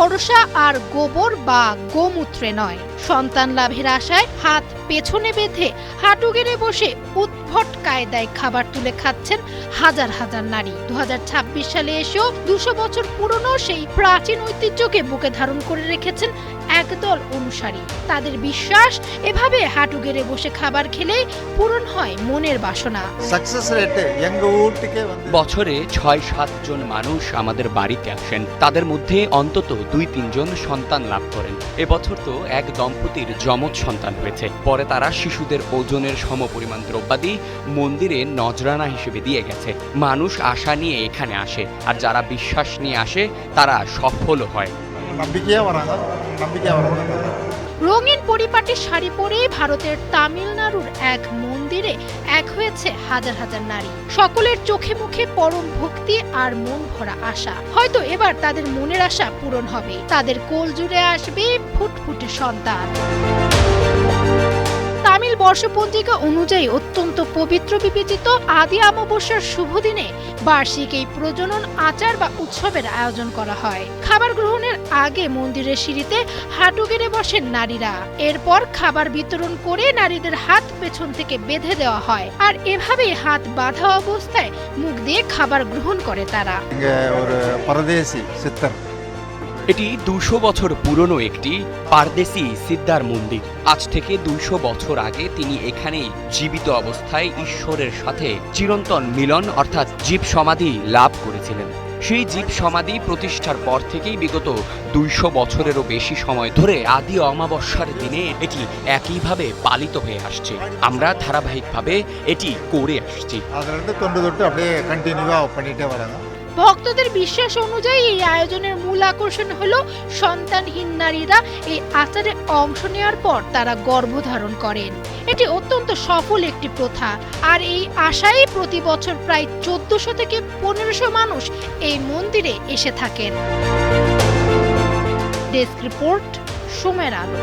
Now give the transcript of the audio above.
ভরসা আর গোবর বা গোমূত্রে নয়। সন্তান লাভের আশায় হাত পেছনে বেঁধে হাঁটু গেড়ে বসে উদ্ভট কায়দায় খাবার তুলে খাচ্ছেন হাজার হাজার নারী। 2026 সালে এসেও 200 বছর পুরনো সেই প্রাচীন ঐতিহ্যকে বুকে ধারণ করে রেখেছেন একদল অনুসারী। তাদের বিশ্বাস, এভাবে হাঁটু গেড়ে বসে খাবার খেলেই পূরণ হয় মনের বাসনা। বছরে 6-7 জন মানুষ আমাদের বাড়িতে আসেন। তাদের মধ্যে অন্তত 2-3 জন সন্তান লাভ করেন। এবছর তো এক দম্পতির যমজ সন্তান হয়েছে। পরে তারা শিশুদের ওজনের সমপরিমাণ দ্রব্যাদি মন্দিরে নজরানা হিসেবে দিয়ে গেছে। মানুষ আশা নিয়ে এখানে আসে, আর যারা বিশ্বাস নিয়ে আসে তারা সফল হয়। রঙিন পরিপাটি শাড়ি পরে ভারতের তামিলনাড়ুর এক মন্দিরে এক হয়েছে হাজার হাজার নারী। সকলের চোখে মুখে পরম ভক্তি আর মন ভরা আশা। হয়তো এবার তাদের মনের আশা পূরণ হবে, তাদের কোল জুড়ে আসবে ফুটফুটে সন্তান। তামিল বর্ষপঞ্জিকা অনুযায়ী অত্যন্ত পবিত্র বিবেচিত আদি অমাবস্যার শুভ দিনে বার্ষিক এই প্রজনন আচার বা উৎসবের আয়োজন করা হয়। খাবার গ্রহণের আগে মন্দিরের সিঁড়িতে হাঁটু গেড়ে বসেন নারীরা। এরপর খাবার বিতরণ করে নারীদের হাত পেছন থেকে বেঁধে দেওয়া হয়, আর এভাবেই হাত বাঁধা অবস্থায় মুখ দিয়ে খাবার গ্রহণ করে তারা। এটি 200 বছর পুরনো একটি পারদেশি সিদ্ধার মন্দির। আজ থেকে 200 বছর আগে তিনি এখানেই জীবিত অবস্থায় ঈশ্বরের সাথে চিরন্তন মিলন অর্থাৎ জীব সমাধি লাভ করেছিলেন। সেই জীব সমাধি প্রতিষ্ঠার পর থেকেই বিগত 200 বছরেরও বেশি সময় ধরে আদি অমাবস্যার দিনে এটি একইভাবে পালিত হয়ে আসছে। আমরা ধারাবাহিকভাবে এটি করে আসছি। ভক্তদের বিশ্বাস অনুযায়ী এই আয়োজনের মূল আকর্ষণ হলো সন্তানহীন নারীরা এই আচারে অংশ নেওয়ার পর তারা গর্ভধারণ করেন। এটি অত্যন্ত সফল একটি প্রথা, আর এই আশায় প্রতি বছর প্রায় 1400 থেকে 1500 মানুষ এই মন্দিরে এসে থাকেন। ডেস্ক রিপোর্ট, সময়ের আলো।